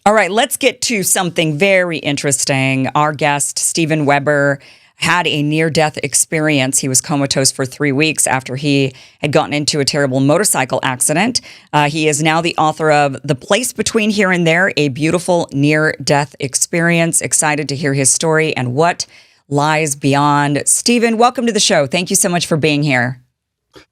All right, let's get to something very interesting. Our guest, Steven Weber, had a near-death experience. He was comatose for 3 weeks after he had gotten into a terrible motorcycle accident. He is now the author of The Place Between Here and There, a beautiful near-death experience. Excited to hear his story and what lies beyond. Steven, welcome to the show. Thank you so much for being here.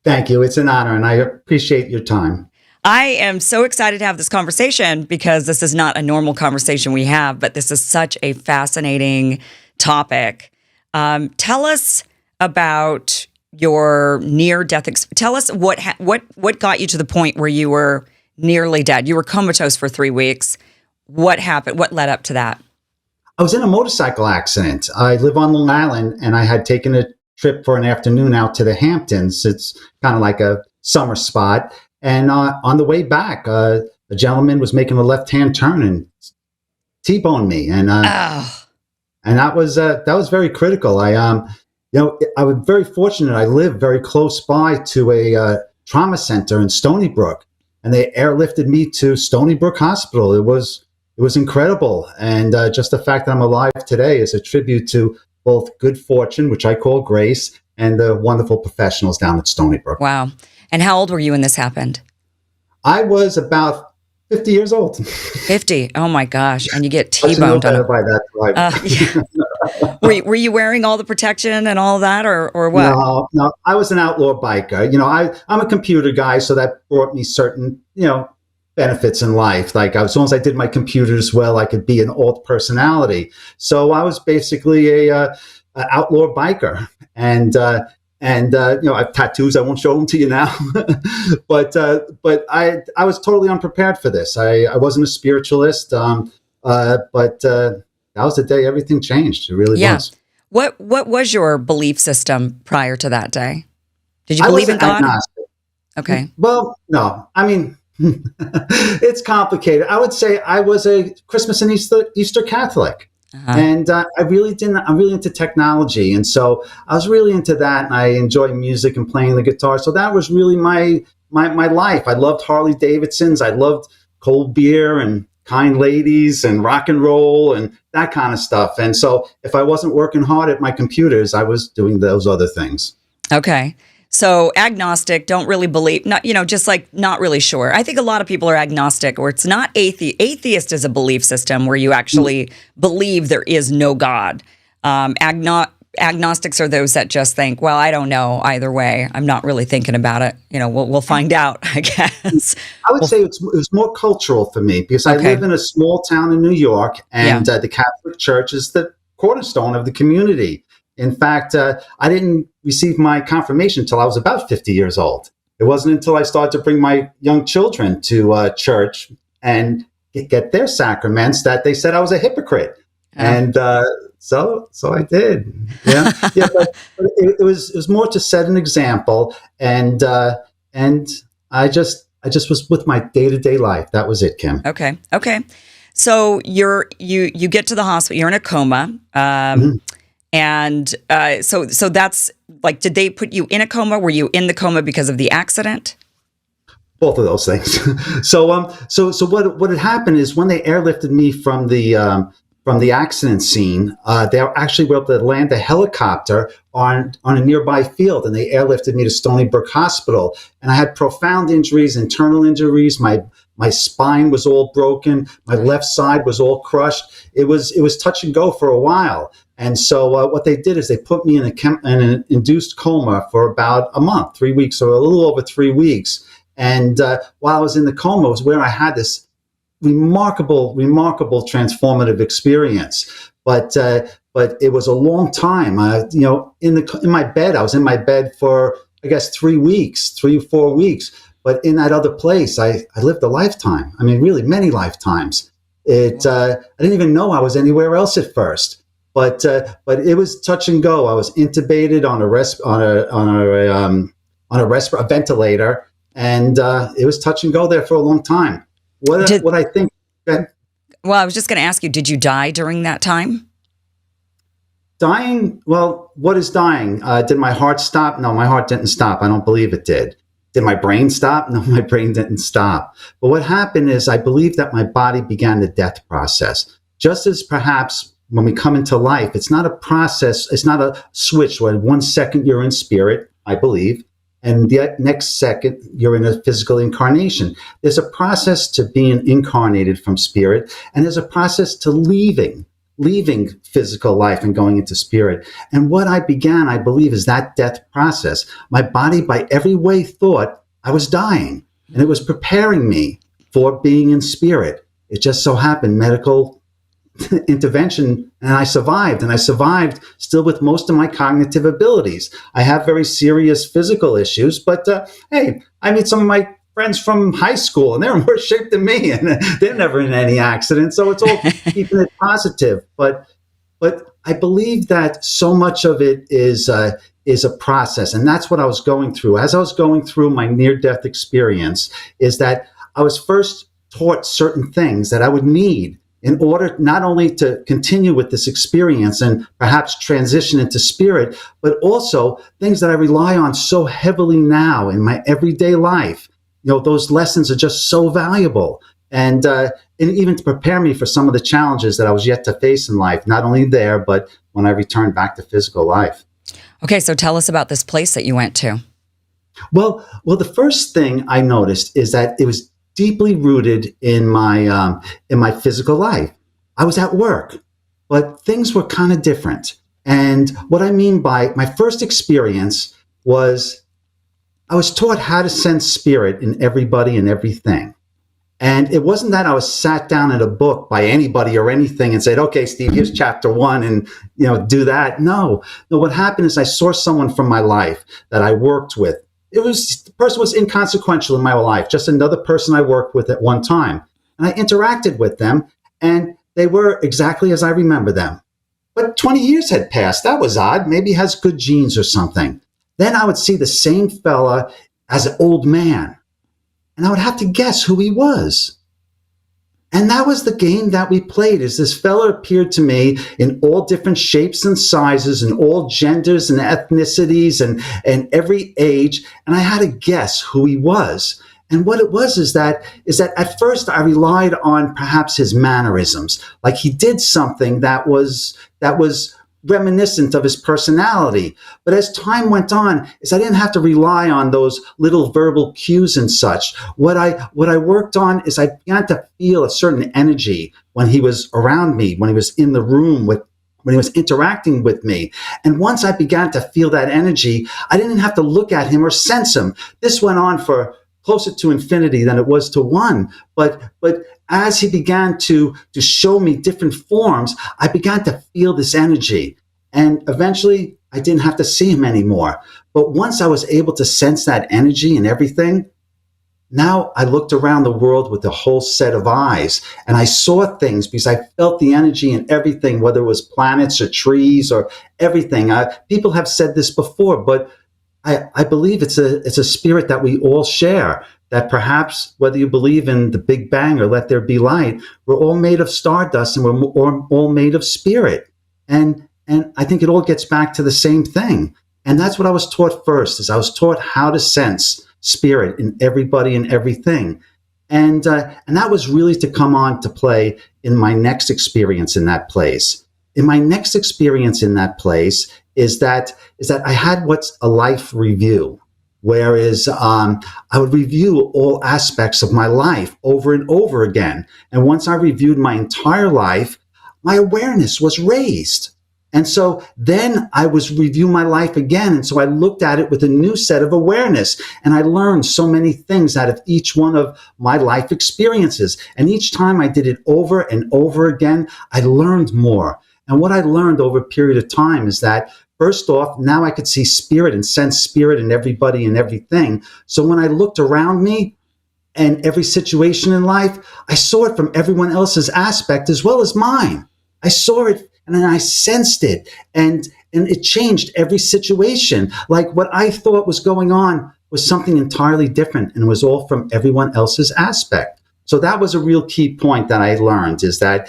Thank you. It's an honor, and I appreciate your time. I am so excited to have this conversation because this is not a normal conversation we have, but this is such a fascinating topic. Tell us about your near-death. Tell us what got you to the point where you were nearly dead. You were comatose for 3 weeks. What happened? What led up to that? I was in a motorcycle accident. I live on Long Island, and I had taken a trip for an afternoon out to the Hamptons. It's kind of like a summer spot. And on the way back, a gentleman was making a left-hand turn and T-boned me, and that was very critical. I was very fortunate. I live very close by to a trauma center in Stony Brook, and they airlifted me to Stony Brook Hospital. It was incredible, and just the fact that I'm alive today is a tribute to both good fortune, which I call grace, and the wonderful professionals down at Stony Brook. Wow. And how old were you when this happened? I was about 50 years old. 50. Oh my gosh. And you get T-boned on by that, right? Yeah. Were you wearing all the protection and all that or what? No, I was an outlaw biker. I'm a computer guy, so that brought me certain, benefits in life. Like as long as I did my computers well, I could be an alt personality. So I was basically a outlaw biker. And I have tattoos. I won't show them to you now, but I was totally unprepared for this. I wasn't a spiritualist, but that was the day everything changed. It really was. What was your belief system prior to that day? Did you believe in God? Agnostic. Okay. Well, no. I mean, it's complicated. I would say I was a Christmas and Easter Catholic. And I'm really into technology. And so I was really into that. And I enjoy music and playing the guitar. So that was really my life. I loved Harley Davidsons. I loved cold beer and kind ladies and rock and roll and that kind of stuff. And so if I wasn't working hard at my computers, I was doing those other things. Okay. So agnostic, don't really believe, not really sure. I think a lot of people are agnostic, or it's not atheist. Atheist is a belief system where you actually believe there is no God. Agnostics are those that just think, well, I don't know either way. I'm not really thinking about it. We'll find out, I guess. I would say it was more cultural for me because I live in a small town in New York, and the Catholic Church is the cornerstone of the community. In fact, I didn't receive my confirmation until I was about 50 years old. It wasn't until I started to bring my young children to church and get their sacraments that they said I was a hypocrite. And so I did. Yeah, but it was more to set an example, and I just was with my day-to-day life. That was it, Kim. Okay. So you get to the hospital. You're in a coma. And so that's like, did they put you in a coma? Were you in the coma because of the accident? Both of those things. So what had happened is when they airlifted me from the accident scene, they actually were able to land a helicopter on a nearby field, and they airlifted me to Stony Brook Hospital. And I had profound injuries, internal injuries. My spine was all broken. My left side was all crushed. It was touch and go for a while. And so what they did is they put me in an induced coma for about a month, 3 weeks, or a little over 3 weeks. And while I was in the coma was where I had this remarkable transformative experience. But it was a long time. In my bed, I was in my bed for, I guess, 3 weeks, 3 or 4 weeks. But in that other place, I lived a lifetime. I mean, really many lifetimes. I didn't even know I was anywhere else at first. But it was touch and go. I was intubated on a ventilator, and it was touch and go there for a long time. What I think. Well, I was just going to ask you, did you die during that time? Dying? Well, what is dying? Did my heart stop? No, my heart didn't stop. I don't believe it did. Did my brain stop? No, my brain didn't stop. But what happened is I believe that my body began the death process. Just as perhaps when we come into life, it's not a process, it's not a switch where 1 second you're in spirit, I believe, and the next second you're in a physical incarnation. There's a process to being incarnated from spirit, and there's a process to leaving physical life and going into spirit. And what I began, I believe, is that death process. My body, by every way, thought I was dying, and it was preparing me for being in spirit. It just so happened medical intervention, and I survived still with most of my cognitive abilities. I have very serious physical issues, but hey, I meet some of my friends from high school and they're in worse shape than me, and they're never in any accident. So it's all keeping it positive. But I believe that so much of it is a process, and that's what I was going through. As I was going through my near-death experience, is that I was first taught certain things that I would need in order not only to continue with this experience and perhaps transition into spirit, but also things that I rely on so heavily now in my everyday life. You know, those lessons are just so valuable. And even to prepare me for some of the challenges that I was yet to face in life, not only there, but when I returned back to physical life. Okay, so tell us about this place that you went to. Well, the first thing I noticed is that it was deeply rooted in my physical life. I was at work, but things were kind of different. And what I mean by my first experience was I was taught how to sense spirit in everybody and everything. And it wasn't that I was sat down in a book by anybody or anything and said, okay, Steve, here's chapter 1 and, do that. No, what happened is I saw someone from my life that I worked with. The person was inconsequential in my life, just another person I worked with at one time. And I interacted with them, and they were exactly as I remember them. But 20 years had passed. That was odd. Maybe he has good genes or something. Then I would see the same fella as an old man, and I would have to guess who he was. And that was the game that we played, as this fella appeared to me in all different shapes and sizes and all genders and ethnicities and every age. And I had to guess who he was. And what it was is that at first I relied on perhaps his mannerisms, like he did something that was reminiscent of his personality. But as time went on, I didn't have to rely on those little verbal cues and such. What I worked on is I began to feel a certain energy when he was around me, when he was in the room when he was interacting with me. And once I began to feel that energy, I didn't have to look at him or sense him. This went on for closer to infinity than it was to one. But as he began to show me different forms, I began to feel this energy. And eventually, I didn't have to see him anymore. But once I was able to sense that energy and everything, now I looked around the world with a whole set of eyes, and I saw things because I felt the energy in everything, whether it was planets or trees or everything. People have said this before, but I believe it's a spirit that we all share, that perhaps whether you believe in the Big Bang or let there be light, we're all made of stardust and we're all made of spirit. And I think it all gets back to the same thing. And that's what I was taught first, is I was taught how to sense spirit in everybody and everything. And that was really to come on to play in my next experience in that place. In my next experience in that place is that I had what's a life review, whereas I would review all aspects of my life over and over again. And once I reviewed my entire life, my awareness was raised. And so then I was review my life again. And so I looked at it with a new set of awareness, and I learned so many things out of each one of my life experiences. And each time I did it over and over again, I learned more. And what I learned over a period of time is that, first off, now I could see spirit and sense spirit in everybody and everything. So when I looked around me and every situation in life, I saw it from everyone else's aspect as well as mine. I saw it and then I sensed it, and it changed every situation. Like what I thought was going on was something entirely different, and it was all from everyone else's aspect. So that was a real key point that I learned, is that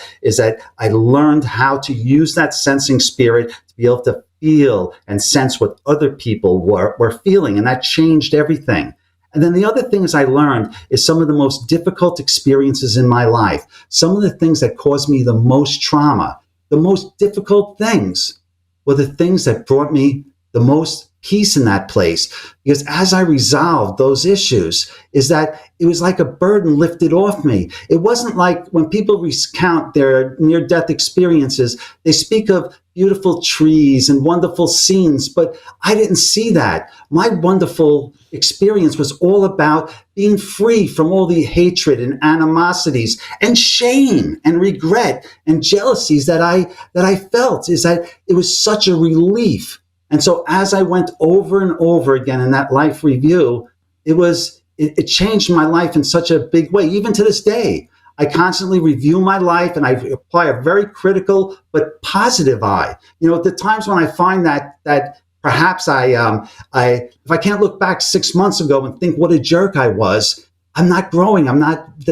I learned how to use that sensing spirit to be able to feel and sense what other people were feeling. And that changed everything. And then the other things I learned is some of the most difficult experiences in my life, some of the things that caused me the most trauma, the most difficult things were the things that brought me the most peace in that place. Because as I resolved those issues, is that it was like a burden lifted off me. It wasn't like when people recount their near-death experiences, they speak of beautiful trees and wonderful scenes, but I didn't see that. My wonderful experience was all about being free from all the hatred and animosities and shame and regret and jealousies that I felt. Is that it was such a relief. And so as I went over and over again in that life review, it changed my life in such a big way. Even to this day, I constantly review my life and I apply a very critical but positive eye. At the times when I find that perhaps if I can't look back 6 months ago and think what a jerk I was, I'm not growing.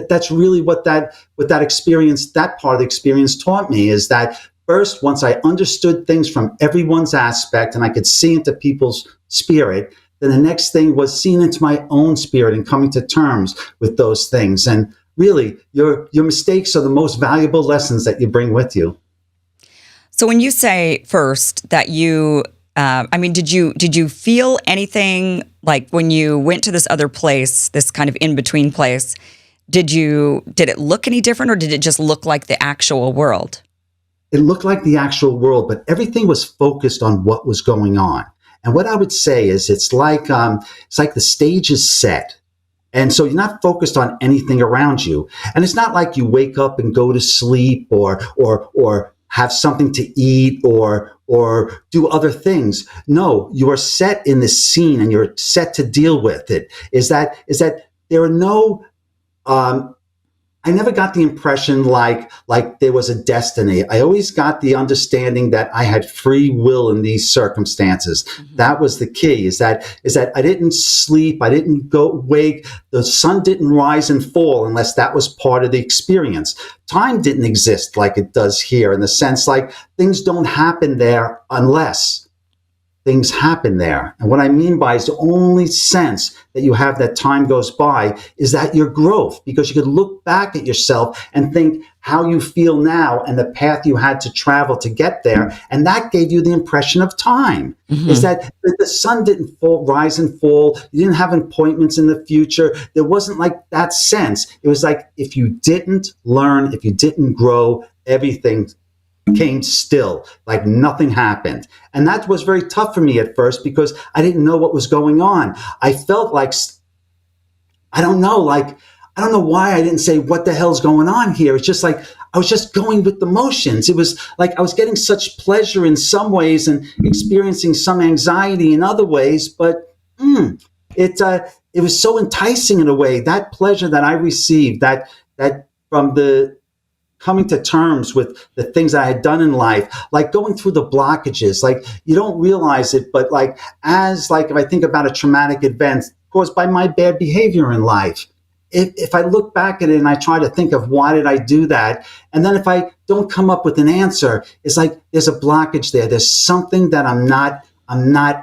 That's really what that experience, that part of the experience taught me, is that first, once I understood things from everyone's aspect and I could see into people's spirit, then the next thing was seeing into my own spirit and coming to terms with those things. And really, your mistakes are the most valuable lessons that you bring with you. So when you say first that did you feel anything like when you went to this other place, this kind of in-between place, did it look any different, or did it just look like the actual world? It looked like the actual world, but everything was focused on what was going on. And what I would say is it's like the stage is set. And so you're not focused on anything around you. And it's not like you wake up and go to sleep or have something to eat or do other things. No, you are set in this scene and you're set to deal with it. Is that there are no I never got the impression like there was a destiny. I always got the understanding that I had free will in these circumstances. Mm-hmm. That was the key, is that I didn't sleep, I didn't wake, the sun didn't rise and fall unless that was part of the experience. Time didn't exist like it does here, in the sense like things don't happen there unless things happen there. And what I mean by is the only sense that you have that time goes by is that your growth, because you could look back at yourself and think how you feel now and the path you had to travel to get there. And that gave you the impression of time. Mm-hmm. Is that the sun didn't rise and fall. You didn't have appointments in the future. There wasn't like that sense. It was like if you didn't learn, if you didn't grow, everything came still, like nothing happened. And that was very tough for me at first because I didn't know what was going on. I felt like, I don't know why I didn't say what the hell's going on here. It's just like, I was just going with the motions. It was like I was getting such pleasure in some ways and experiencing some anxiety in other ways, but it was so enticing in a way. That pleasure that I received, that from the coming to terms with the things I had done in life, like going through the blockages, like you don't realize it, but if I think about a traumatic event caused by my bad behavior in life, if I look back at it and I try to think of why did I do that, and then if I don't come up with an answer, it's like there's a blockage there. There's something that I'm not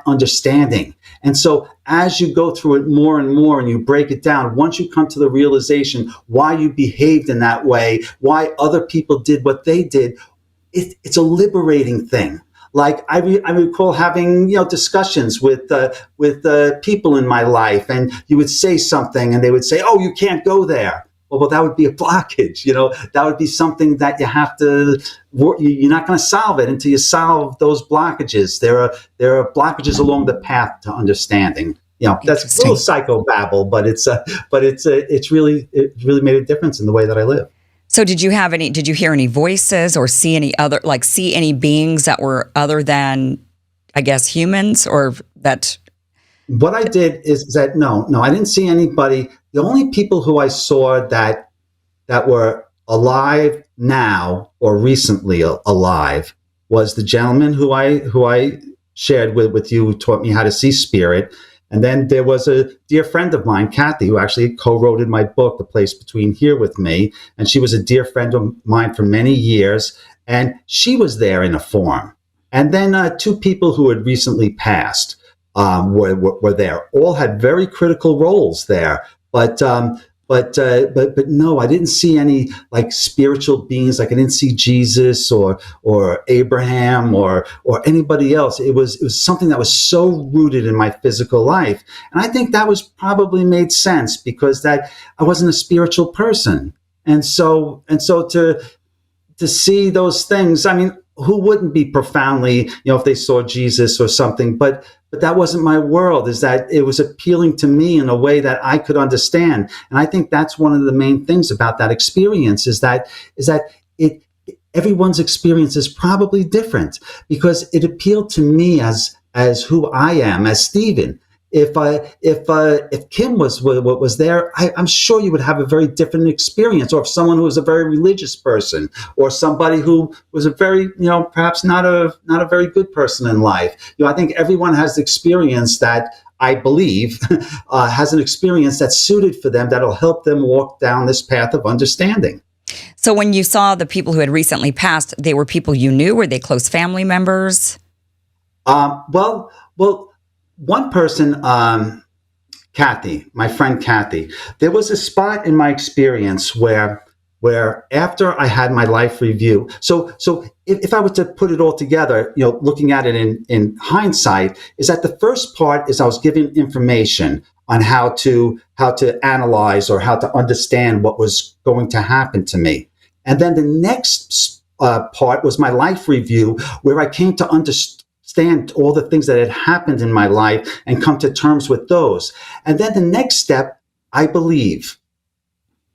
understanding. And so as you go through it more and more and you break it down, once you come to the realization why you behaved in that way, why other people did what they did, it's a liberating thing. Like I recall having discussions with people in my life, and you would say something and they would say, "Oh, you can't go there." Well, that would be a blockage. That would be something that you have to. You're not going to solve it until you solve those blockages. There are blockages along the path to understanding. That's a little psychobabble, but it really made a difference in the way that I live. So did you hear any voices or see any beings that were other than, I guess, humans, or that? What I did is that, no, I didn't see anybody. The only people who I saw that were alive now or recently alive was the gentleman who I shared with you, who taught me how to see spirit. And then there was a dear friend of mine, Kathy, who actually co-wrote my book, The Place Between Here, with me. And she was a dear friend of mine for many years. And she was there in a form. And then two people who had recently passed. were there. All had very critical roles there, but no, I didn't see any like spiritual beings. Like I didn't see Jesus or Abraham or anybody else. It was something that was so rooted in my physical life, and I think that was probably made sense because that I wasn't a spiritual person, and so to see those things. I mean, who wouldn't be profoundly, if they saw Jesus or something, but that wasn't my world. Is that it was appealing to me in a way that I could understand. And I think that's one of the main things about that experience is that it everyone's experience is probably different because it appealed to me as who I am, as Stephen. If Kim was there, I'm sure you would have a very different experience. Or if someone who was a very religious person, or somebody who was a very, perhaps not a very good person in life. I think everyone has the experience that I believe has an experience that's suited for them that'll help them walk down this path of understanding. So when you saw the people who had recently passed, they were people you knew? Were they close family members? Well. One person, Kathy, my friend Kathy, there was a spot in my experience where after I had my life review, so if I were to put it all together, looking at it in hindsight, is that the first part is I was given information on how to analyze or how to understand what was going to happen to me. And then the next part was my life review, where I came to understand all the things that had happened in my life and come to terms with those. And then the next step, I believe,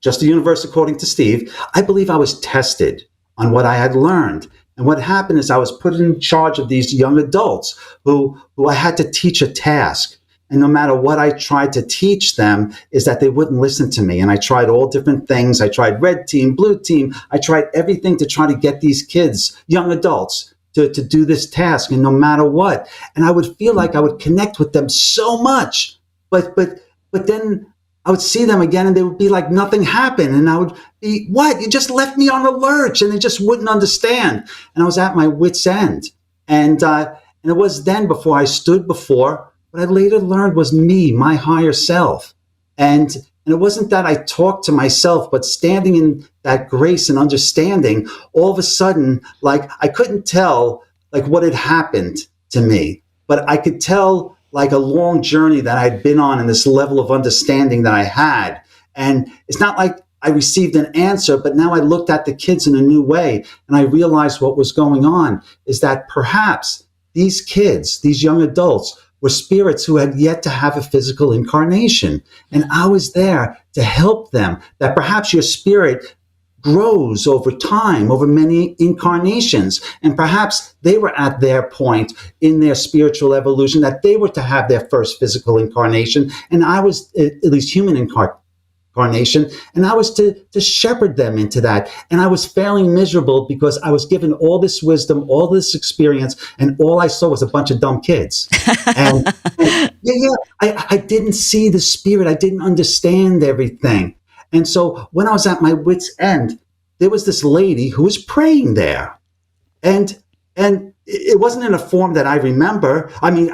just the universe according to Steve, I believe I was tested on what I had learned. And what happened is I was put in charge of these young adults who I had to teach a task. And no matter what I tried to teach them is that they wouldn't listen to me. And I tried all different things. I tried red team, blue team. I tried everything to try to get these kids, young adults, to do this task, and no matter what. And I would feel like I would connect with them so much. But then I would see them again and they would be like nothing happened. And I would be, what? You just left me on a lurch, and they just wouldn't understand. And I was at my wit's end. And it was then before I stood before what I later learned was me, my higher self. And it wasn't that I talked to myself, but standing in that grace and understanding, all of a sudden, like I couldn't tell like what had happened to me, but I could tell like a long journey that I'd been on in this level of understanding that I had. And it's not like I received an answer, but now I looked at the kids in a new way, and I realized what was going on is that perhaps these kids, these young adults, were spirits who had yet to have a physical incarnation. And I was there to help them, that perhaps your spirit grows over time, over many incarnations. And perhaps they were at their point in their spiritual evolution that they were to have their first physical incarnation. And I was, at least human incarnation, and I was to shepherd them into that. And I was failing miserable because I was given all this wisdom, all this experience, and all I saw was a bunch of dumb kids. And I didn't see the spirit. I didn't understand everything. And so when I was at my wit's end, there was this lady who was praying there. And it wasn't in a form that I remember. I mean,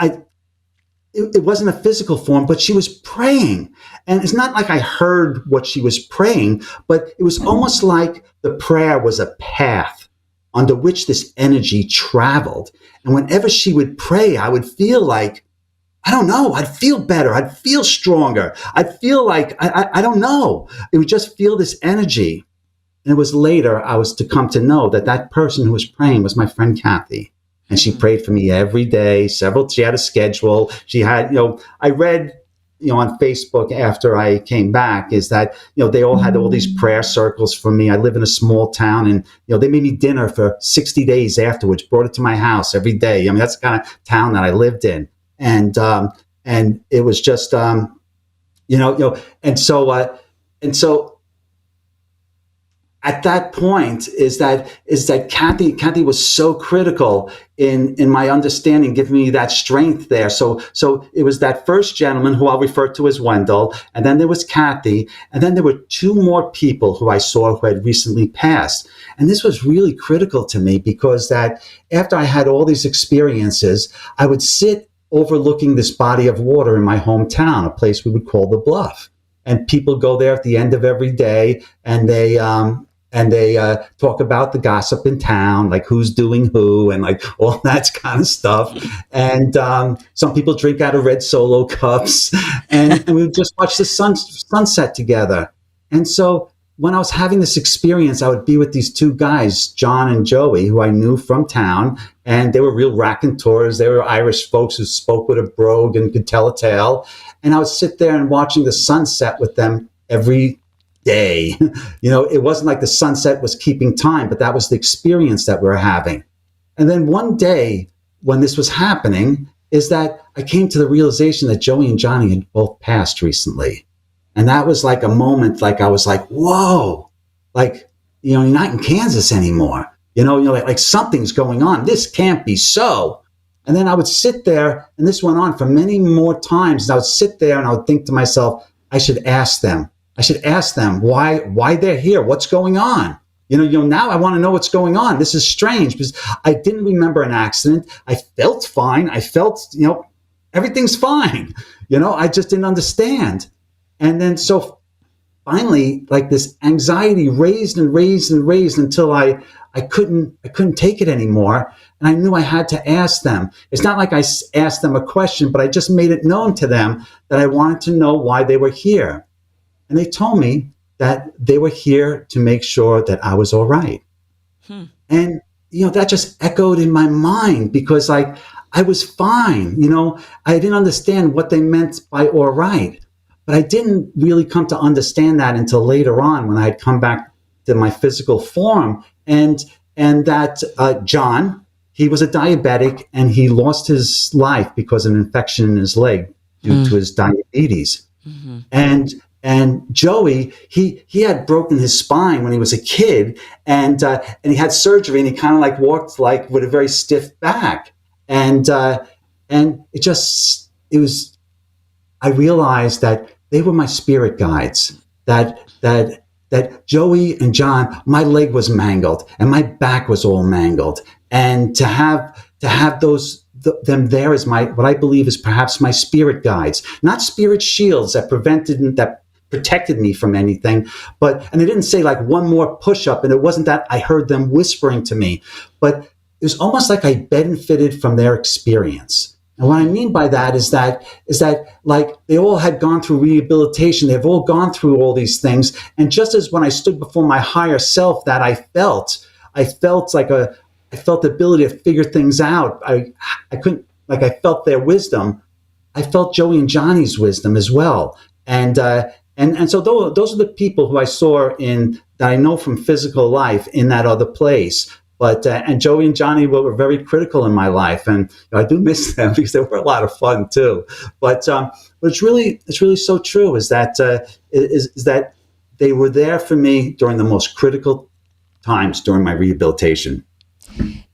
it wasn't a physical form, but she was praying. And it's not like I heard what she was praying, but it was almost like the prayer was a path under which this energy traveled. And whenever she would pray, I would feel like, I don't know, I'd feel better. I'd feel stronger. I'd feel like, I don't know. It would just feel this energy. And it was later I was to come to know that person who was praying was my friend Kathy. And she prayed for me every day, she had a schedule. She had, I read, on Facebook after I came back is that, they all had all these prayer circles for me. I live in a small town, and, they made me dinner for 60 days afterwards, brought it to my house every day. I mean, that's the kind of town that I lived in. And it was just, and so at that point is that Kathy was so critical in my understanding, giving me that strength there. So it was that first gentleman who I'll refer to as Wendell, and then there was Kathy, and then there were two more people who I saw who had recently passed. And this was really critical to me because that after I had all these experiences, I would sit overlooking this body of water in my hometown, a place we would call the Bluff. And people go there at the end of every day, and they talk about the gossip in town, like who's doing who, and like all that kind of stuff. And some people drink out of red Solo cups, and we would just watch the sunset together. And so when I was having this experience, I would be with these two guys, John and Joey, who I knew from town, and they were real raconteurs. They were Irish folks who spoke with a brogue and could tell a tale. And I would sit there and watching the sunset with them every day. It wasn't like the sunset was keeping time, but that was the experience that we were having. And then one day when this was happening is that I came to the realization that Joey and Johnny had both passed recently. And that was like a moment, like I was like, whoa, like, you're not in Kansas anymore. Like something's going on. This can't be so. And then I would sit there, and this went on for many more times. And I would sit there and I would think to myself, I should ask them why they're here. What's going on? Now I want to know what's going on. This is strange because I didn't remember an accident. I felt fine. I felt, everything's fine. I just didn't understand. And then so finally, like this anxiety raised and raised and raised until I couldn't take it anymore. And I knew I had to ask them. It's not like I asked them a question, but I just made it known to them that I wanted to know why they were here. And they told me that they were here to make sure that I was all right. And, that just echoed in my mind because I was fine. I didn't understand what they meant by all right. But I didn't really come to understand that until later on when I had come back to my physical form. And that John, he was a diabetic, and he lost his life because of an infection in his leg due to his diabetes. Mm-hmm. And Joey, he had broken his spine when he was a kid, and he had surgery, and he kind of like walked like with a very stiff back. And it was. I realized that they were my spirit guides, that Joey and John, my leg was mangled and my back was all mangled. And to have them there as what I believe is perhaps my spirit guides, not spirit shields that protected me from anything, and they didn't say like one more push-up, and it wasn't that I heard them whispering to me, but it was almost like I benefited from their experience. And what I mean by that is that like they all had gone through rehabilitation. They've all gone through all these things. And just as when I stood before my higher self that I felt the ability to figure things out. I felt their wisdom. I felt Joey and Johnny's wisdom as well. And so those are the people who I saw that I know from physical life in that other place. But and Joey and Johnny were very critical in my life, and I do miss them because they were a lot of fun too. But it's really so true is that they were there for me during the most critical times during my rehabilitation.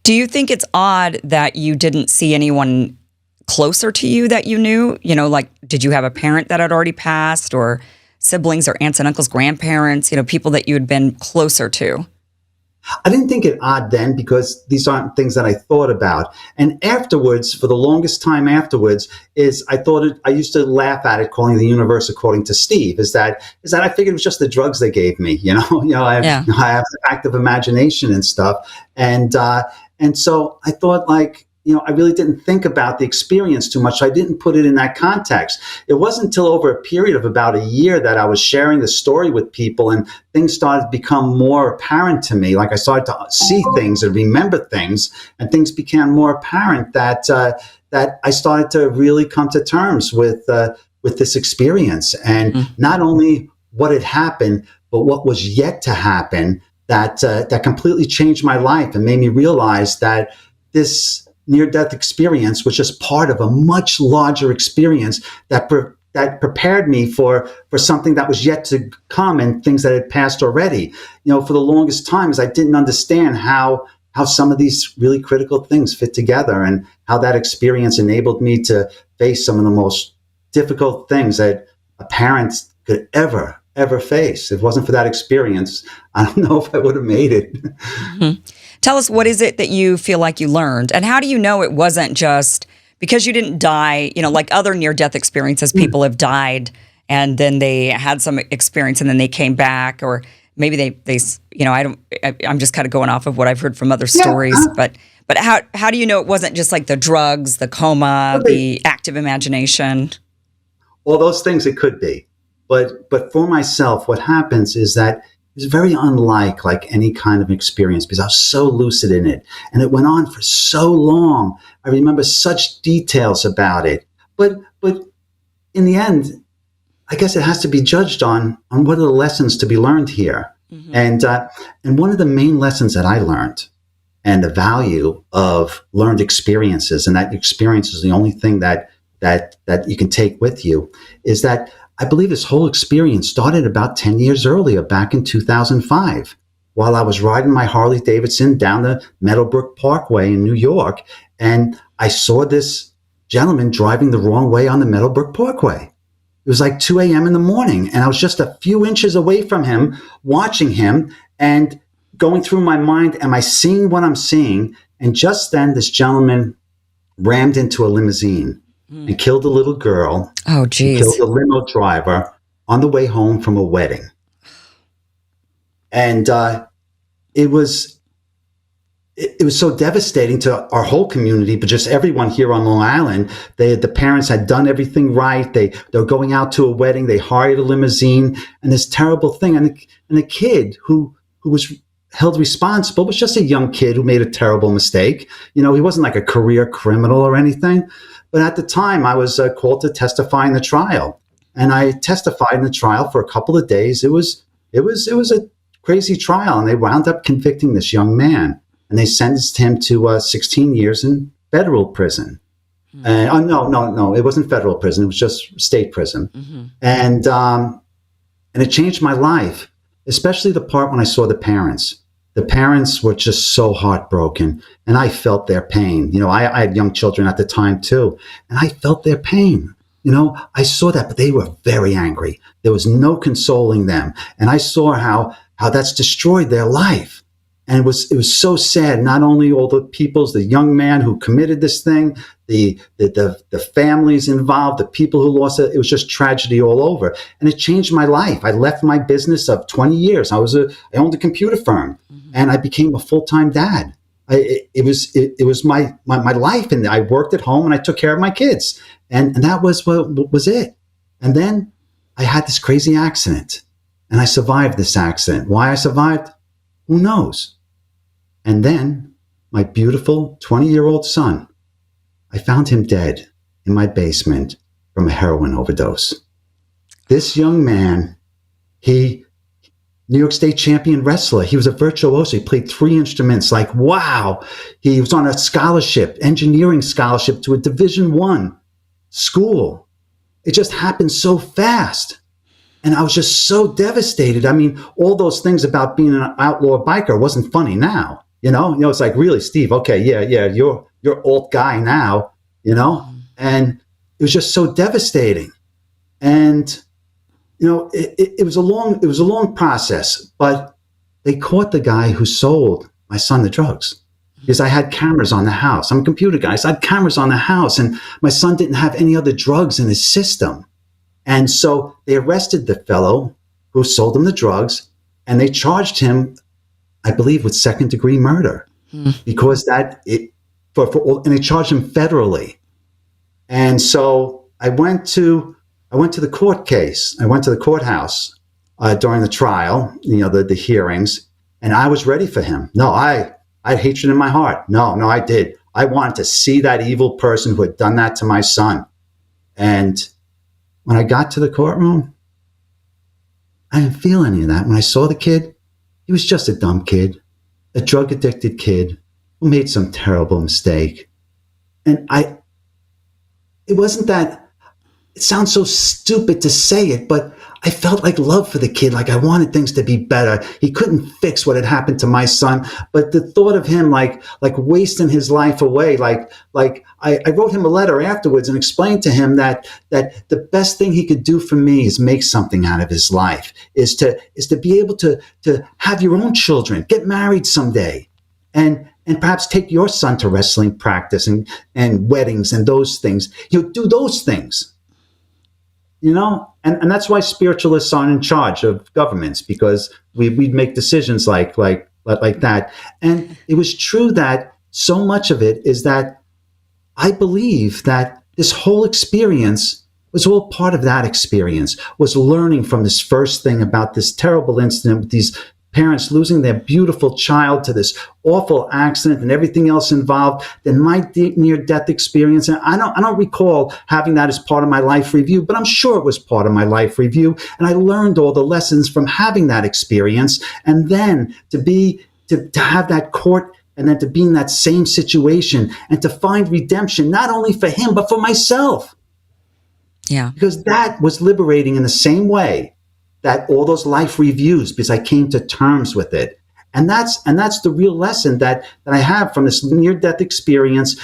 Do you think it's odd that you didn't see anyone closer to you that you knew? Like did you have a parent that had already passed, or siblings, or aunts and uncles, grandparents? People that you had been closer to. I didn't think it odd then because these aren't things that I thought about. And afterwards, for the longest time afterwards, I used to laugh at it, calling the universe according to Steve. Is that I figured it was just the drugs they gave me. I have active imagination and stuff, and so I thought like. I really didn't think about the experience too much. So I didn't put it in that context. It wasn't until over a period of about a year that I was sharing the story with people and things started to become more apparent to me. Like I started to see things and remember things, and things became more apparent that I started to really come to terms with this experience. And not only what had happened, but what was yet to happen that completely changed my life and made me realize that this near-death experience was just part of a much larger experience that prepared me for something that was yet to come and things that had passed already. For the longest time, I didn't understand how some of these really critical things fit together and how that experience enabled me to face some of the most difficult things that a parent could ever face. If it wasn't for that experience, I don't know if I would have made it. Mm-hmm. Tell us, what is it that you feel like you learned? And how do you know it wasn't just because you didn't die, like other near-death experiences, people have died and then they had some experience and then they came back, or maybe they I'm just kind of going off of what I've heard from other stories, but how do you know it wasn't just like the drugs, the coma, the active imagination? All those things it could be. But for myself, what happens is that it's very unlike like any kind of experience because I was so lucid in it. And it went on for so long. I remember such details about it. But in the end, I guess it has to be judged on what are the lessons to be learned here. Mm-hmm. And one of the main lessons that I learned, and the value of learned experiences, and that experience is the only thing that you can take with you, is that I believe this whole experience started about 10 years earlier, back in 2005, while I was riding my Harley Davidson down the Meadowbrook Parkway in New York, and I saw this gentleman driving the wrong way on the Meadowbrook Parkway. It was like 2 a.m. in the morning, and I was just a few inches away from him, watching him, and going through my mind, am I seeing what I'm seeing? And just then, this gentleman rammed into a limousine and killed a little girl. Oh, geez. Killed a limo driver on the way home from a wedding. And it was so devastating to our whole community, but just everyone here on Long Island. The parents had done everything right. They were going out to a wedding. They hired a limousine, and this terrible thing. And the kid who was held responsible was just a young kid who made a terrible mistake. He wasn't like a career criminal or anything. But at the time, I was called to testify in the trial, and I testified in the trial for a couple of days. It was a crazy trial, and they wound up convicting this young man, and they sentenced him to 16 years in federal prison. Mm-hmm. No, it wasn't federal prison; it was just state prison. Mm-hmm. And it changed my life, especially the part when I saw the parents. The parents were just so heartbroken, and I felt their pain. I had young children at the time too, and I felt their pain. I saw that, but they were very angry. There was no consoling them, and I saw how that's destroyed their life. And it was so sad. Not only all the young man who committed this thing, the families involved, the people who lost it. It was just tragedy all over. And it changed my life. I left my business of 20 years. I owned a computer firm, and I became a full-time dad. It was my life, and I worked at home and I took care of my kids, and that was what was it. And then I had this crazy accident, and I survived this accident. Why I survived, who knows? And then my beautiful 20-year-old son, I found him dead in my basement from a heroin overdose. This young man, New York State champion wrestler. He was a virtuoso. He played 3 instruments. Like, wow. He was on a scholarship, engineering scholarship to a Division I school. It just happened so fast. And I was just so devastated. I mean, all those things about being an outlaw biker wasn't funny now. It's like, really, Steve, okay, yeah, you're alt guy now, and it was just so devastating. And it was a long process, but they caught the guy who sold my son the drugs, because I had cameras on the house. I'm a computer guy, so I had cameras on the house, and my son didn't have any other drugs in his system. And so they arrested the fellow who sold him the drugs, and they charged him, I believe, with second-degree murder, because and they charged him federally. And so I went to the court case. I went to the courthouse during the trial, the hearings, and I was ready for him. No, I had hatred in my heart. No, I did. I wanted to see that evil person who had done that to my son. And when I got to the courtroom, I didn't feel any of that. When I saw the kid, he was just a dumb kid, a drug-addicted kid who made some terrible mistake. And it wasn't that, it sounds so stupid to say it, but I felt like love for the kid, like I wanted things to be better. He couldn't fix what had happened to my son, but the thought of him like wasting his life away, like I wrote him a letter afterwards and explained to him that the best thing he could do for me is make something out of his life, is to be able to have your own children, get married someday. and perhaps take your son to wrestling practice and weddings and those things. You do those things, and that's why spiritualists aren't in charge of governments, because we'd make decisions like that. And it was true that so much of it is that I believe that this whole experience was all part of that experience, was learning from this first thing about this terrible incident with these parents losing their beautiful child to this awful accident and everything else involved, then my near-death experience. And I don't recall having that as part of my life review, but I'm sure it was part of my life review. And I learned all the lessons from having that experience. And then to have that court, and then to be in that same situation and to find redemption, not only for him, but for myself. Yeah. Because that was liberating in the same way that all those life reviews, because I came to terms with it. And that's the real lesson that I have from this near-death experience.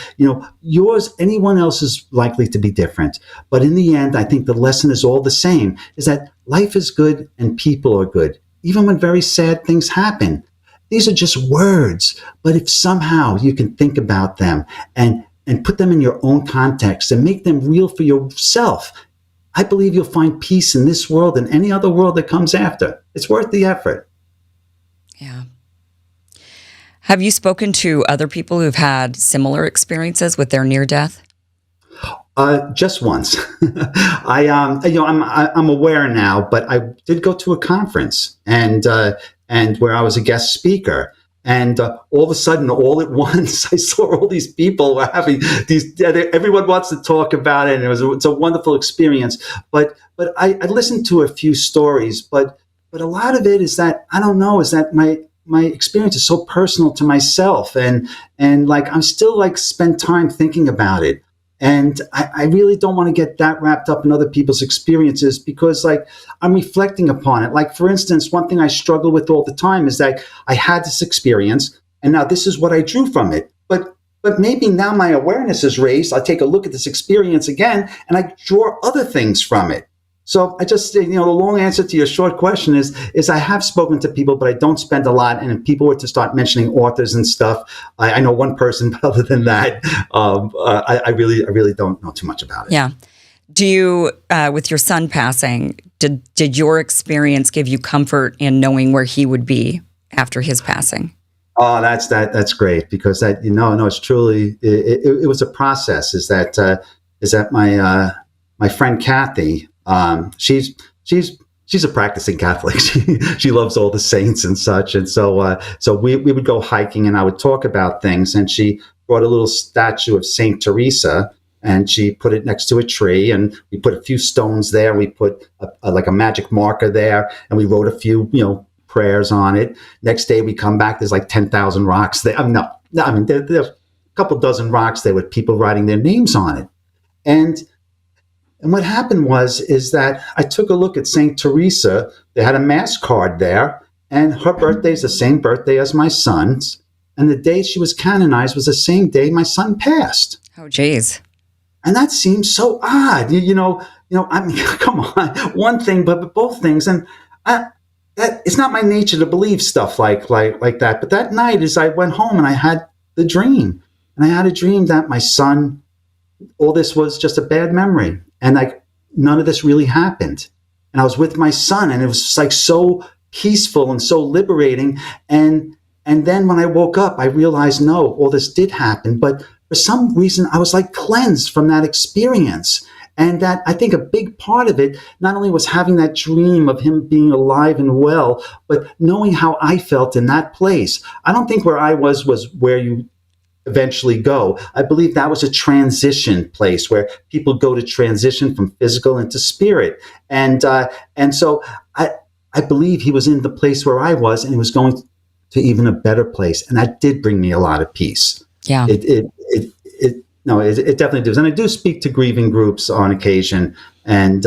Yours, anyone else is likely to be different. But in the end, I think the lesson is all the same, is that life is good and people are good, even when very sad things happen. These are just words, but if somehow you can think about them and put them in your own context and make them real for yourself, I believe you'll find peace in this world and any other world that comes after. It's worth the effort. Yeah. Have you spoken to other people who've had similar experiences with their near death? Just once. I'm aware now, but I did go to a conference and where I was a guest speaker. And all of a sudden, all at once, I saw all these people were having these. Everyone wants to talk about it, and it's a wonderful experience. But I listened to a few stories, but a lot of it is that I don't know. Is that my experience is so personal to myself, and like I'm still like spend time thinking about it. And I really don't want to get that wrapped up in other people's experiences, because like I'm reflecting upon it. Like, for instance, one thing I struggle with all the time is that I had this experience and now this is what I drew from it. But maybe now my awareness is raised. I take a look at this experience again and I draw other things from it. So I just, the long answer to your short question is I have spoken to people, but I don't spend a lot. And if people were to start mentioning authors and stuff, I know one person, but other than that, I really don't know too much about it. Yeah. Do you, with your son passing, did your experience give you comfort in knowing where he would be after his passing? Oh, that's great, because that, it's truly, it was a process. Is that my friend Kathy, she's a practicing Catholic. She loves all the saints and such. And so we would go hiking and I would talk about things. And she brought a little statue of Saint Teresa and she put it next to a tree, and we put a few stones there. And we put like a magic marker there, and we wrote a few, prayers on it. Next day we come back, there's like 10,000 rocks there. There's a couple dozen rocks there with people writing their names on it. And what happened is that I took a look at St. Teresa. They had a mass card there, and her birthday is the same birthday as my son's. And the day she was canonized was the same day my son passed. Oh, geez. And that seems so odd. I mean, come on, one thing, but both things. And it's not my nature to believe stuff like that. But that night, as I went home and I had the dream, and I had a dream that my son, all this was just a bad memory. And like none of this really happened. And I was with my son, and it was just like so peaceful and so liberating. And then when I woke up, I realized, no, all this did happen. But for some reason, I was like cleansed from that experience. And that I think a big part of it, not only was having that dream of him being alive and well, but knowing how I felt in that place. I don't think where I was where you eventually go. I believe that was a transition place where people go to transition from physical into spirit. And so I believe he was in the place where I was, and he was going to even a better place. And that did bring me a lot of peace. Yeah. It definitely does. And I do speak to grieving groups on occasion, and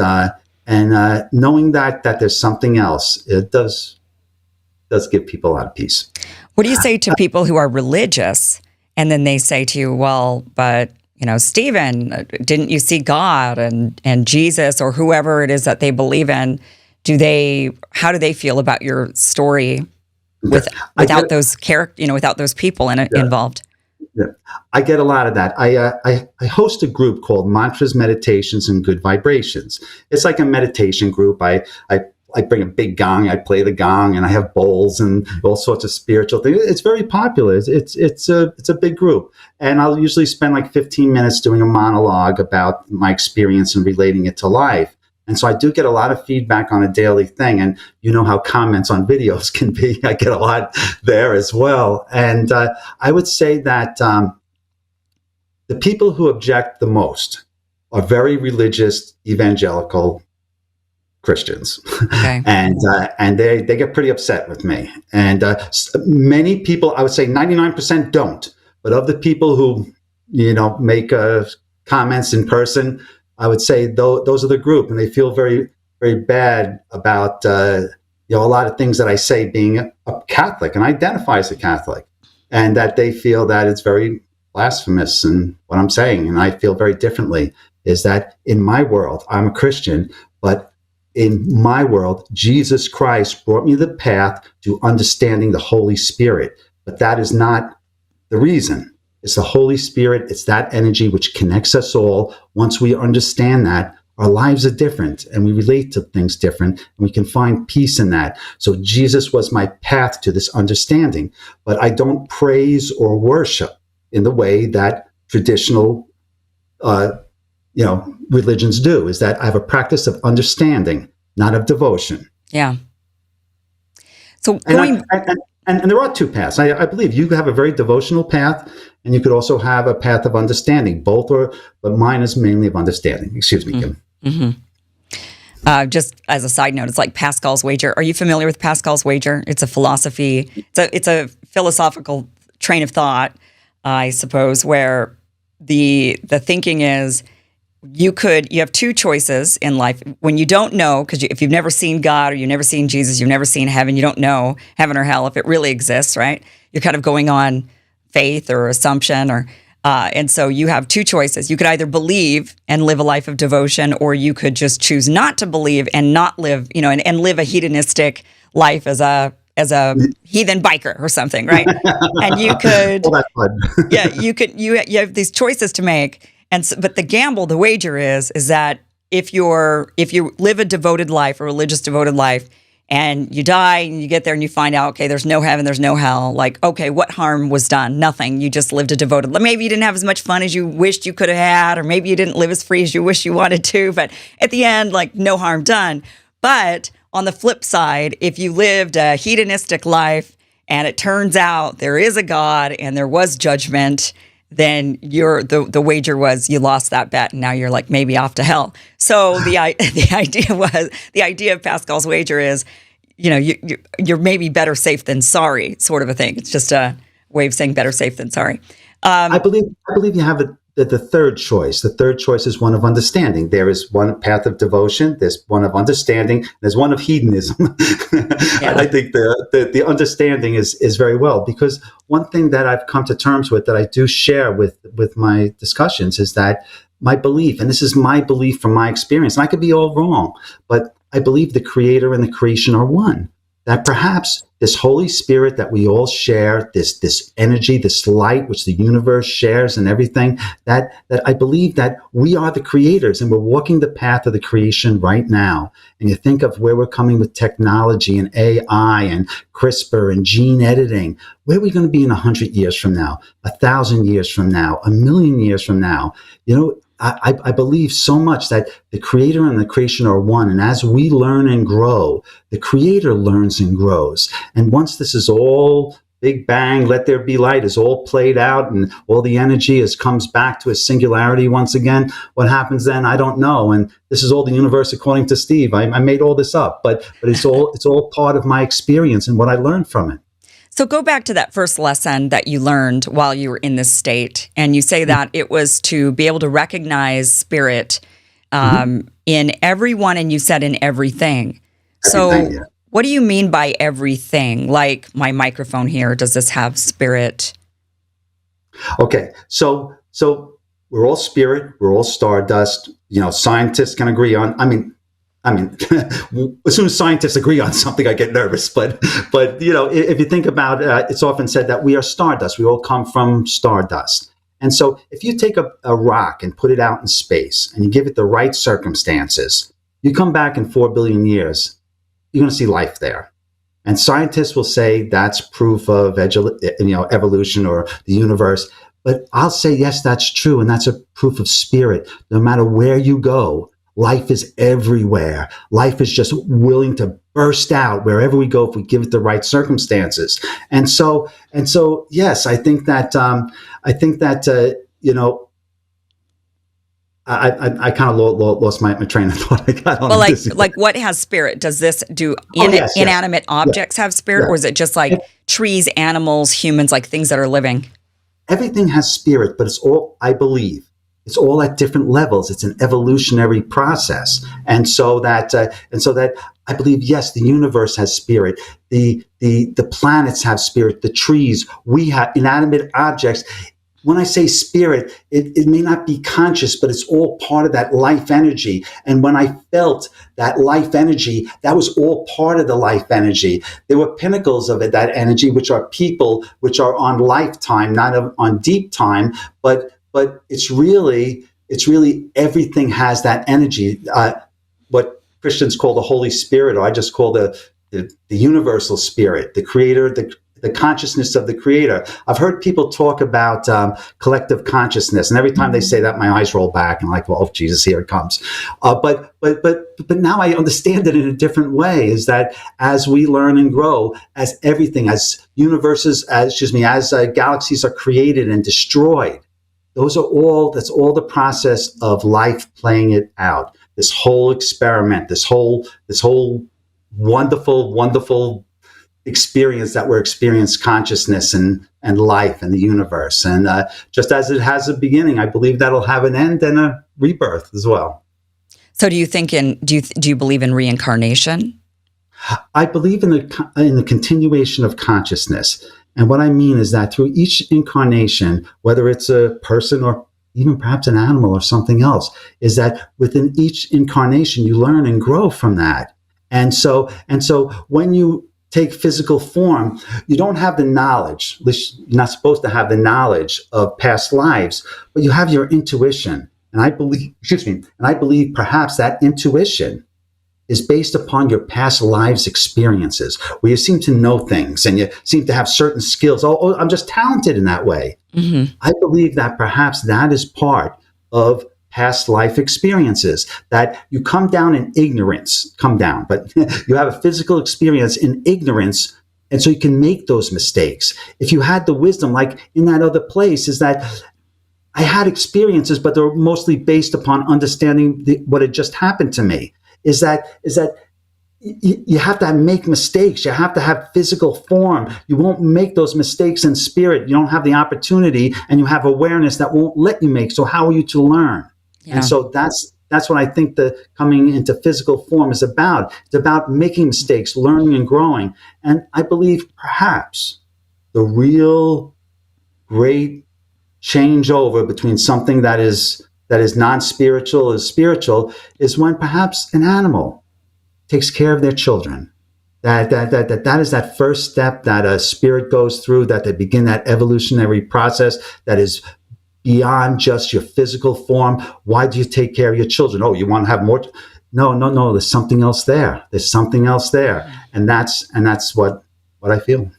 knowing that there's something else, it does give people a lot of peace. What do you say to people who are religious, and then they say to you, well, but Stephen, didn't you see God and Jesus or whoever it is that they believe in? How do they feel about your story Okay. without those without those people involved. Yeah, I get a lot of that. I host a group called Mantras, Meditations, and Good Vibrations. It's like a meditation group. I bring a big gong. I play the gong, and I have bowls and all sorts of spiritual things. It's very popular. It's a big group, and I'll usually spend like 15 minutes doing a monologue about my experience and relating it to life. And so I do get a lot of feedback on a daily thing. And you know how comments on videos can be. I get a lot there as well. And I would say that the people who object the most are very religious evangelical Christians. Okay. and they get pretty upset with me. And many people, I would say 99% don't. But of the people who, make comments in person, I would say those are the group, and they feel very, very bad about a lot of things that I say being a Catholic and identify as a Catholic, and that they feel that it's very blasphemous in what I'm saying. And I feel very differently. Is that in my world, I'm a Christian, but in my world, Jesus Christ brought me the path to understanding the Holy Spirit. But that is not the reason. It's the Holy Spirit. It's that energy which connects us all. Once we understand that, our lives are different and we relate to things different, and we can find peace in that. So Jesus was my path to this understanding. But I don't praise or worship in the way that traditional religions do. Is that I have a practice of understanding, not of devotion. Yeah. So And there are two paths. I believe you have a very devotional path, and you could also have a path of understanding. Both are, but mine is mainly of understanding. Excuse me, Kim. Mm-hmm. Just as a side note, it's like Pascal's wager. Are you familiar with Pascal's wager? It's a philosophy. It's a philosophical train of thought, I suppose, where the thinking is you have two choices in life when you don't know, because if you've never seen God or you've never seen Jesus, you've never seen heaven, you don't know heaven or hell if it really exists, right? You're kind of going on faith or assumption, and so you have two choices. You could either believe and live a life of devotion, or you could just choose not to believe and not live, and live a hedonistic life as a heathen biker or something, right? And you could, well, that's fun. yeah, you have these choices to make. But the gamble, the wager is that if you live a devoted life, a religious devoted life, and you die and you get there and you find out, okay, there's no heaven, there's no hell. Like, okay, what harm was done? Nothing. You just lived a devoted life. Maybe you didn't have as much fun as you wished you could have had, or maybe you didn't live as free as you wish you wanted to. But at the end, like, no harm done. But on the flip side, if you lived a hedonistic life and it turns out there is a God and there was judgment, then the wager was you lost that bet, and now you're like maybe off to hell. So the idea of Pascal's wager is, you're maybe better safe than sorry, sort of a thing. It's just a way of saying better safe than sorry. I believe you have the third choice. The third choice is one of understanding. There is one path of devotion. There's one of understanding. There's one of hedonism. Yeah. I think the understanding is very well, because one thing that I've come to terms with that I do share with my discussions is that my belief, and this is my belief from my experience, and I could be all wrong, but I believe the Creator and the creation are one. That perhaps this Holy Spirit that we all share, this energy, this light which the universe shares and everything, that I believe that we are the creators and we're walking the path of the creation right now. And you think of where we're coming with technology and AI and CRISPR and gene editing. Where are we going to be in 100 years from now, 1,000 years from now, 1,000,000 years from now? I believe so much that the Creator and the creation are one. And as we learn and grow, the Creator learns and grows. And once this is all Big Bang, let there be light is all played out and all the energy comes back to a singularity once again, what happens then? I don't know. And this is all the universe according to Steve. I made all this up, but it's all part of my experience and what I learned from it. So go back to that first lesson that you learned while you were in this state, and you say that it was to be able to recognize spirit in everyone, and you said in everything. So what do you mean by everything? Like my microphone here, does this have spirit? Okay, so we're all spirit, we're all stardust. Scientists can agree on. I mean, I mean, as soon as scientists agree on something, I get nervous. But if you think about, it's often said that we are stardust. We all come from stardust. And so, if you take a rock and put it out in space, and you give it the right circumstances, you come back in 4 billion years, you're going to see life there. And scientists will say that's proof of evolution or the universe. But I'll say, yes, that's true. And that's a proof of spirit. No matter where you go, life is everywhere. Life is just willing to burst out wherever we go if we give it the right circumstances. And so, yes, I think that I kind of lost my train of thought. I got on like what has spirit? Does this do inanimate objects have spirit, or is it just like trees, animals, humans, like things that are living? Everything has spirit, but it's all, I believe, it's all at different levels. It's an evolutionary process, and so that I believe, yes, the universe has spirit. The planets have spirit. The trees, we have inanimate objects. When I say spirit, it may not be conscious, but it's all part of that life energy. And when I felt that life energy, that was all part of the life energy. There were pinnacles of it, that energy, which are people, which are on lifetime, not on deep time, but it's really everything has that energy. What Christians call the Holy Spirit, or I just call the universal spirit, the creator, the consciousness of the creator. I've heard people talk about collective consciousness, and every time they say that, my eyes roll back, and I'm like, well, oh, Jesus, here it comes. But now I understand it in a different way. Is that as we learn and grow, as everything, as universes, as galaxies are created and destroyed, that's all the process of life playing it out. This whole experiment, this whole wonderful experience that we're experiencing consciousness and life and the universe. And just as it has a beginning, I believe that'll have an end and a rebirth as well. So do you think do you believe in reincarnation? I believe in the continuation of consciousness. And what I mean is that through each incarnation, whether it's a person or even perhaps an animal or something else, is that within each incarnation, you learn and grow from that. And so when you take physical form, you don't have the knowledge, at least you're not supposed to have the knowledge of past lives, but you have your intuition. And I believe perhaps that intuition is based upon your past lives experiences, where you seem to know things and you seem to have certain skills. Oh, I'm just talented in that way. Mm-hmm. I believe that perhaps that is part of past life experiences, that you come down in ignorance, but you have a physical experience in ignorance, and so you can make those mistakes. If you had the wisdom, like in that other place, is that I had experiences, but they're mostly based upon understanding what had just happened to me. Is that you have to make mistakes. You have to have physical form. You won't make those mistakes in spirit. You don't have the opportunity, and you have awareness that won't let you make. So how are you to learn? Yeah. And so that's what I think the coming into physical form is about. It's about making mistakes, learning and growing. And I believe perhaps the real great changeover between something that is non-spiritual is spiritual is when perhaps an animal takes care of their children. That is that first step that a spirit goes through, that they begin that evolutionary process that is beyond just your physical form. Why do you take care of your children? Oh, you want to have more? No. There's something else there. And that's what I feel.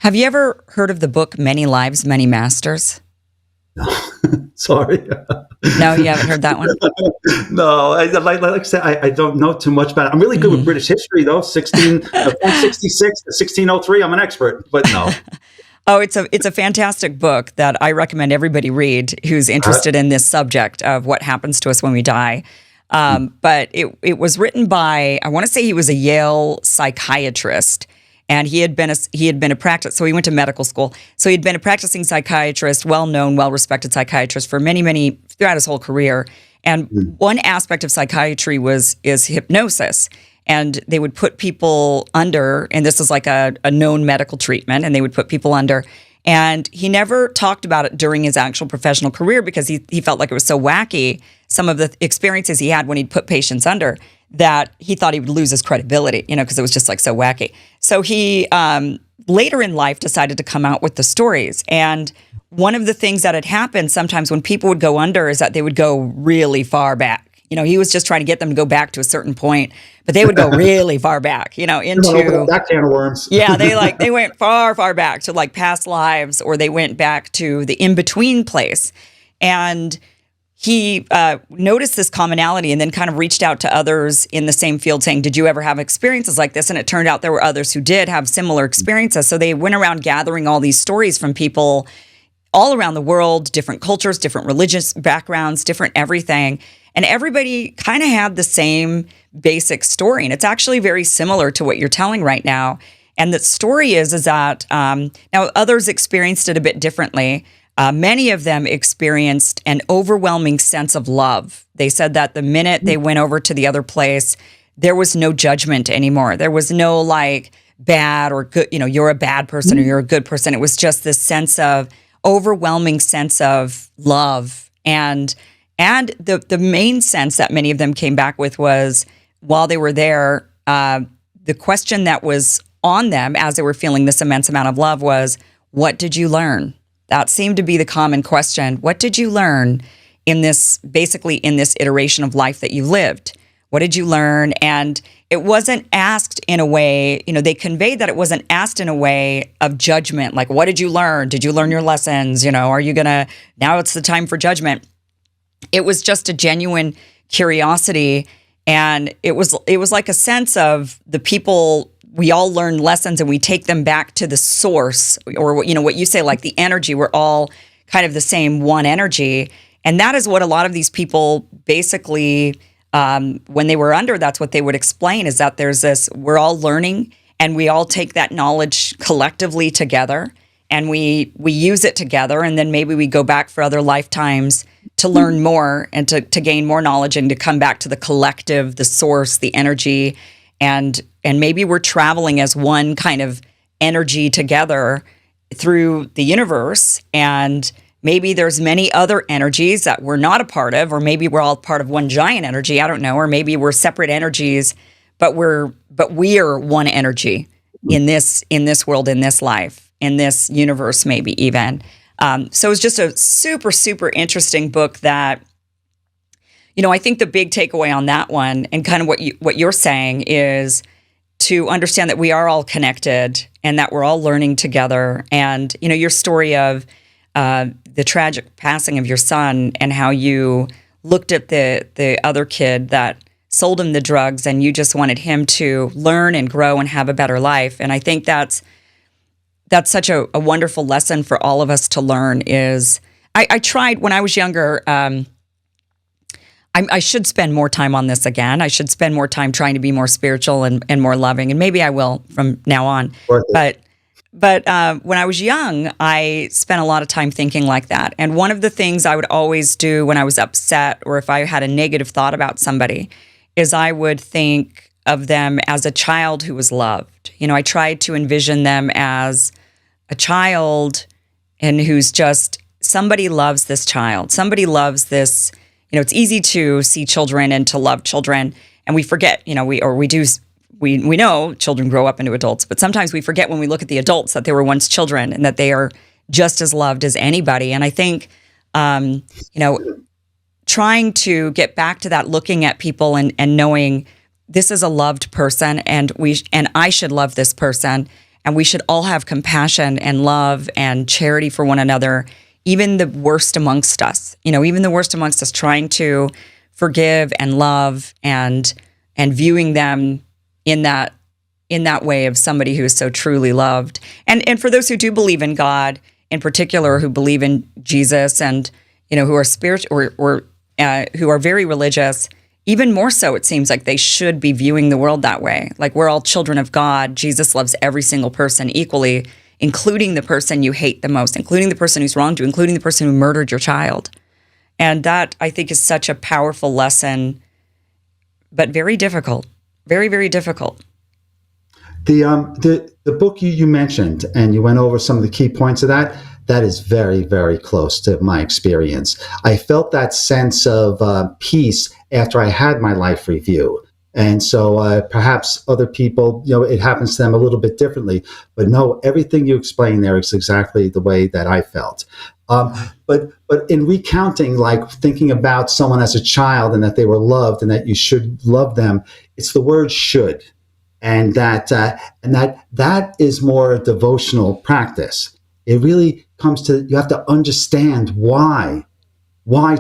Have you ever heard of the book Many Lives, Many Masters? No, sorry. No, you haven't heard that one? No, like I said, I don't know too much about it. I'm really good with British history, though. 1466 to 1603, I'm an expert, but no. Oh, it's a fantastic book that I recommend everybody read who's interested in this subject of what happens to us when we die. But it was written by, I want to say he was a Yale psychiatrist, and he had been a practice. So he went to medical school. So he'd been a practicing psychiatrist, well-known, well-respected psychiatrist for many throughout his whole career. And one aspect of psychiatry is hypnosis. And they would put people under, and this is like a known medical treatment, and they would put people under. And he never talked about it during his actual professional career because he felt like it was so wacky, some of the experiences he had when he'd put patients under, that he thought he would lose his credibility, because it was just like so wacky. So he later in life decided to come out with the stories. And one of the things that had happened sometimes when people would go under is that they would go really far back. He was just trying to get them to go back to a certain point, but they would go really far back, into that can of worms. Yeah, they went far, far back to like past lives, or they went back to the in-between place. And he noticed this commonality and then kind of reached out to others in the same field saying, did you ever have experiences like this? And it turned out there were others who did have similar experiences. So they went around gathering all these stories from people all around the world, different cultures, different religious backgrounds, different everything. And everybody kind of had the same basic story. And it's actually very similar to what you're telling right now. And the story is that now others experienced it a bit differently. Many of them experienced an overwhelming sense of love. They said that the minute they went over to the other place, there was no judgment anymore. There was no like bad or good, you're a bad person or you're a good person. It was just this overwhelming sense of love. And the main sense that many of them came back with was, while they were there, the question that was on them as they were feeling this immense amount of love was, what did you learn? That seemed to be the common question. What did you learn in this iteration of life that you lived? What did you learn? And it wasn't asked in a way, they conveyed that it wasn't asked in a way of judgment. Like, what did you learn? Did you learn your lessons? Are you now it's the time for judgment. It was just a genuine curiosity. And it was like a sense of the people, we all learn lessons and we take them back to the source, or what you say, like the energy. We're all kind of the same one energy. And that is what a lot of these people basically, when they were under, that's what they would explain, is that there's this, we're all learning and we all take that knowledge collectively together and we use it together. And then maybe we go back for other lifetimes to learn more and to gain more knowledge and to come back to the collective, the source, the energy. And maybe we're traveling as one kind of energy together through the universe. And maybe there's many other energies that we're not a part of, or maybe we're all part of one giant energy. I don't know. Or maybe we're separate energies, but we are one energy in this world, in this life, in this universe, maybe even. So it's just a super, super interesting book that, I think the big takeaway on that one, and kind of what you're saying, is to understand that we are all connected and that we're all learning together. And, your story of the tragic passing of your son and how you looked at the other kid that sold him the drugs and you just wanted him to learn and grow and have a better life. And I think that's such a wonderful lesson for all of us to learn. Is I tried when I was younger. I should spend more time on this again. I should spend more time trying to be more spiritual and more loving, and maybe I will from now on. But when I was young, I spent a lot of time thinking like that. And one of the things I would always do when I was upset or if I had a negative thought about somebody is I would think of them as a child who was loved. I tried to envision them as a child and who's just, somebody loves this child. Somebody loves this. It's easy to see children and to love children, and we forget, we know children grow up into adults, but sometimes we forget when we look at the adults that they were once children and that they are just as loved as anybody. And I think, trying to get back to that, looking at people and knowing this is a loved person and I should love this person, and we should all have compassion and love and charity for one another. Even the worst amongst us, trying to forgive and love and viewing them in that way of somebody who is so truly loved. And for those who do believe in God in particular, who believe in Jesus and, who are spiritual or who are very religious, even more so, it seems like they should be viewing the world that way. Like, we're all children of God. Jesus loves every single person equally, including the person you hate the most, including the person who's wronged you, including the person who murdered your child. And that, I think, is such a powerful lesson, but very difficult, very, very difficult. The book you mentioned, and you went over some of the key points of that is very, very close to my experience. I felt that sense of peace after I had my life review. And so perhaps other people, it happens to them a little bit differently. But no, everything you explained there is exactly the way that I felt. But in recounting, like thinking about someone as a child and that they were loved and that you should love them, it's the word should. And that is more a devotional practice. It really comes to, you have to understand why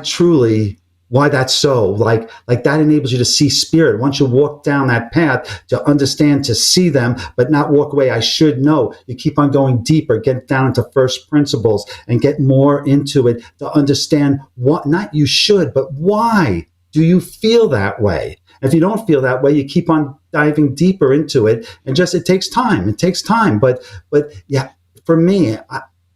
truly, why that's so. Like that enables you to see spirit. Once you walk down that path, to understand, to see them, but not walk away, I should know. You keep on going deeper, get down into first principles and get more into it to understand what, not you should, but why do you feel that way? If you don't feel that way, you keep on diving deeper into it, and it takes time. It takes time. But yeah, for me,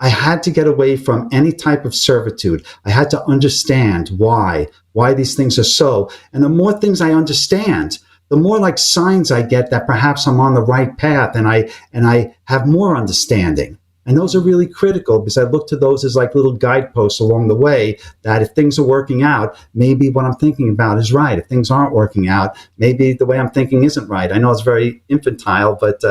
I had to get away from any type of servitude. I had to understand why these things are so. And the more things I understand, the more like signs I get that perhaps I'm on the right path, and I have more understanding. And those are really critical, because I look to those as like little guideposts along the way, that if things are working out, maybe what I'm thinking about is right. If things aren't working out, maybe the way I'm thinking isn't right. I know it's very infantile, but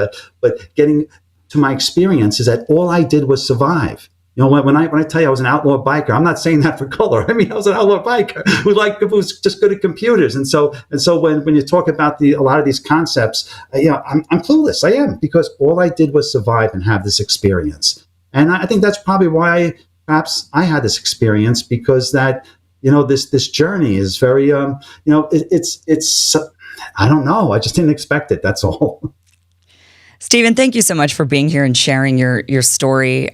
getting to my experience is that all I did was survive. When I tell you I was an outlaw biker, I'm not saying that for color. I mean, I was an outlaw biker who was just good at computers. And so when you talk about a lot of these concepts, I'm clueless. I am, because all I did was survive and have this experience. And I think that's probably why perhaps I had this experience, because that, this journey is very, it's I don't know. I just didn't expect it. That's all. Stephen, thank you so much for being here and sharing your story.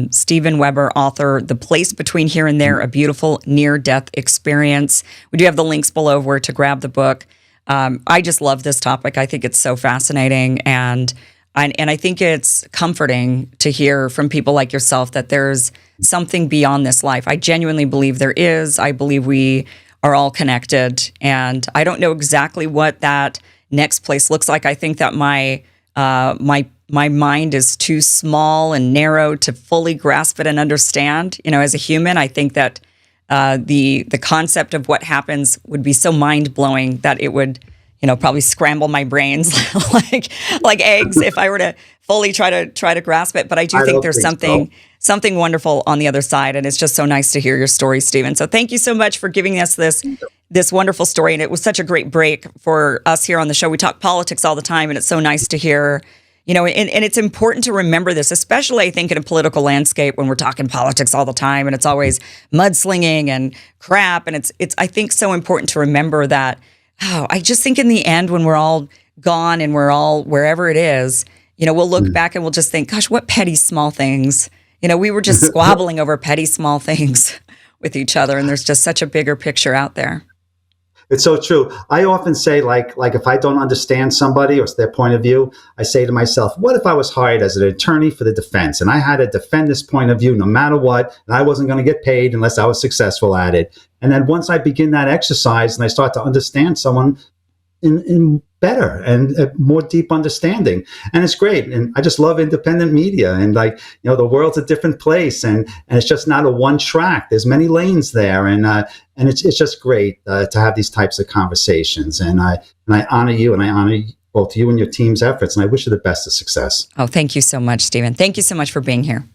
Steven Weber, author, The Place Between Here and There, A Beautiful Near-Death Experience. We do have the links below where to grab the book. I just love this topic. I think it's so fascinating, and I think it's comforting to hear from people like yourself that there's something beyond this life. I genuinely believe there is. I believe we are all connected, and I don't know exactly what that next place looks like. I think that my mind is too small and narrow to fully grasp it and understand. As a human, I think that the concept of what happens would be so mind blowing that it would, probably scramble my brains like eggs if I were to fully try to grasp it. But I do think there's something wonderful on the other side, and it's just so nice to hear your story, Stephen. So thank you so much for giving us this wonderful story. And it was such a great break for us here on the show. We talk politics all the time, and it's so nice to hear, and it's important to remember this, especially I think in a political landscape when we're talking politics all the time, and it's always mudslinging and crap. And it's I think so important to remember that, I just think in the end, when we're all gone and we're all wherever it is, we'll look back and we'll just think, gosh, what petty small things. We were just squabbling over petty small things with each other. And there's just such a bigger picture out there. It's so true. I often say, like if I don't understand somebody or their point of view, I say to myself, what if I was hired as an attorney for the defense and I had to defend this point of view no matter what, and I wasn't going to get paid unless I was successful at it? And then once I begin that exercise and I start to understand someone in better and a more deep understanding, and it's great. And I just love independent media, and the world's a different place, and it's just not a one track. There's many lanes there, and it's just great to have these types of conversations. And I honor you, and I honor both you and your team's efforts, and I wish you the best of success. Oh, thank you so much, Stephen. Thank you so much for being here.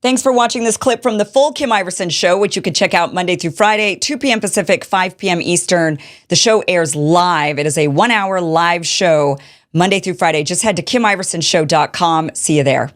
Thanks for watching this clip from the full Kim Iversen Show, which you can check out Monday through Friday, 2 p.m. Pacific, 5 p.m. Eastern. The show airs live. It is a 1-hour live show Monday through Friday. Just head to KimIversonShow.com. See you there.